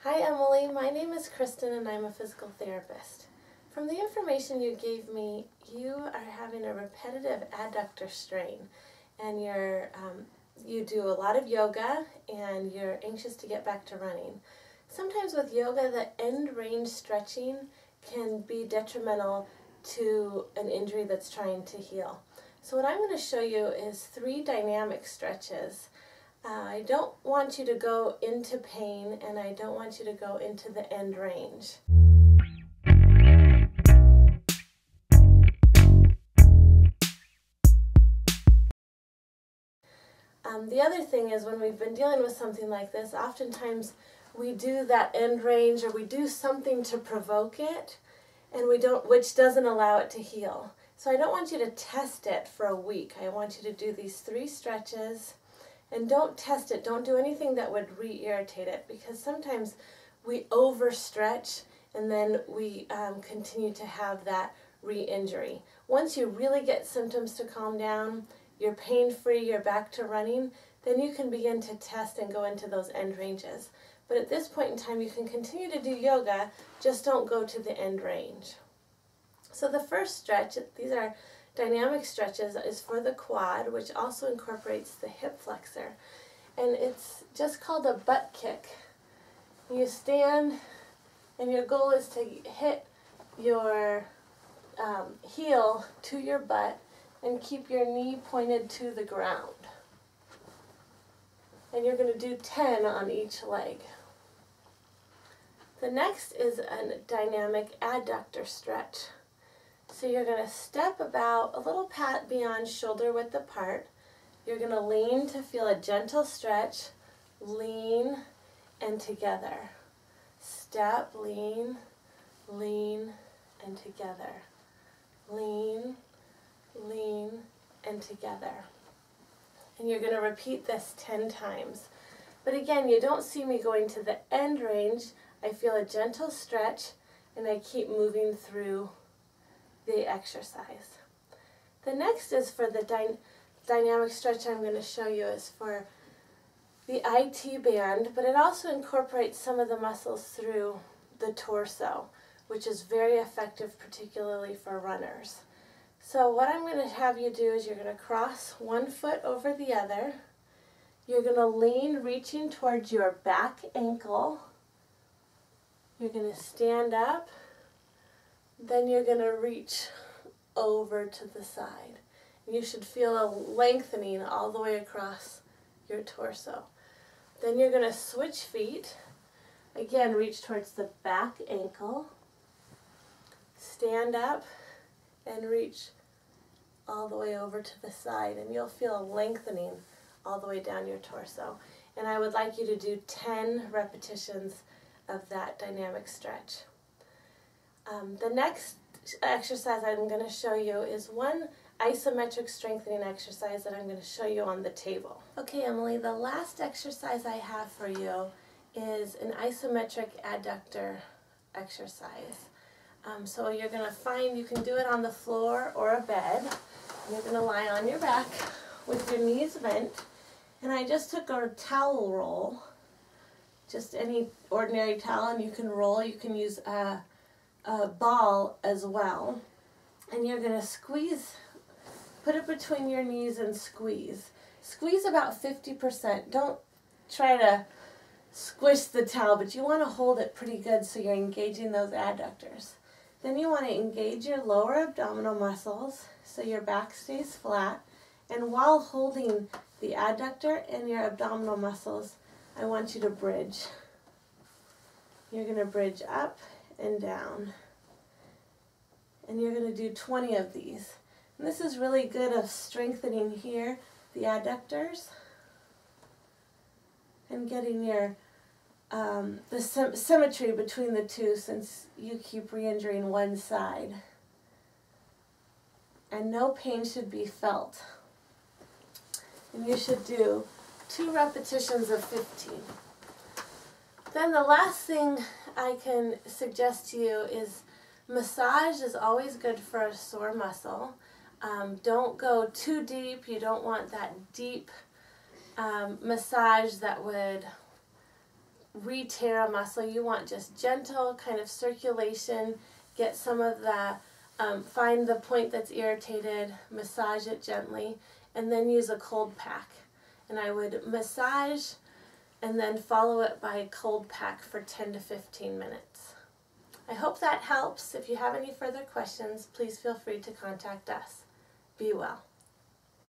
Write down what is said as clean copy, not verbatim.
Hi Emily, my name is Kristen and I'm a physical therapist. From the information you gave me, you are having a repetitive adductor strain and you do a lot of yoga and you're anxious to get back to running. Sometimes with yoga, the end range stretching can be detrimental to an injury that's trying to heal. So what I'm going to show you is 3 dynamic stretches. I don't want you to go into pain and I don't want you to go into the end range. The other thing is when we've been dealing with something like this, oftentimes we do that end range or we do something to provoke it and which doesn't allow it to heal. So I don't want you to test it for a week. I want you to do these 3 stretches. And don't test it, don't do anything that would re-irritate it, because sometimes we overstretch and then we continue to have that re-injury. Once you really get symptoms to calm down, you're pain-free, you're back to running, then you can begin to test and go into those end ranges. But at this point in time, you can continue to do yoga, just don't go to the end range. So the first stretch, these are dynamic stretches, is for the quad, which also incorporates the hip flexor. And it's just called a butt kick. You stand and your goal is to hit your heel to your butt and keep your knee pointed to the ground. And you're going to do 10 on each leg. The next is a dynamic adductor stretch. So you're going to step about a little pat beyond shoulder width apart. You're going to lean to feel a gentle stretch, lean, and together. Step, lean, lean, and together. Lean, lean, and together. And you're going to repeat this 10 times. But again, you don't see me going to the end range. I feel a gentle stretch, and I keep moving through the exercise. The next is for the dynamic stretch I'm going to show you is for the IT band, but it also incorporates some of the muscles through the torso, which is very effective, particularly for runners. So what I'm going to have you do is you're going to cross one foot over the other. You're going to lean, reaching towards your back ankle. You're going to stand up. Then you're going to reach over to the side. You should feel a lengthening all the way across your torso. Then you're going to switch feet. Again, reach towards the back ankle. Stand up and reach all the way over to the side. And you'll feel a lengthening all the way down your torso. And I would like you to do 10 repetitions of that dynamic stretch. The next exercise I'm going to show you is one isometric strengthening exercise that I'm going to show you on the table. Okay, Emily, the last exercise I have for you is an isometric adductor exercise. So you're going to find you can do it on the floor or a bed. You're going to lie on your back with your knees bent. And I just took a towel roll, just any ordinary towel, and you can roll. You can use a ball as well, and you're going to squeeze, put it between your knees and squeeze. Squeeze about 50%. Don't try to squish the towel, but you want to hold it pretty good so you're engaging those adductors. Then you want to engage your lower abdominal muscles so your back stays flat, and while holding the adductor and your abdominal muscles, I want you to bridge. You're going to bridge up and down. And you're going to do 20 of these. And this is really good of strengthening here, the adductors, and getting your the symmetry between the two, since you keep re-injuring one side. And no pain should be felt. And you should do 2 repetitions of 15. Then the last thing I can suggest to you is massage is always good for a sore muscle. Don't go too deep. You don't want that deep massage that would re-tear a muscle. You want just gentle kind of circulation, get some of the, find the point that's irritated, massage it gently, and then use a cold pack. And I would massage and then follow it by a cold pack for 10 to 15 minutes. I hope that helps. If you have any further questions, please feel free to contact us. Be well.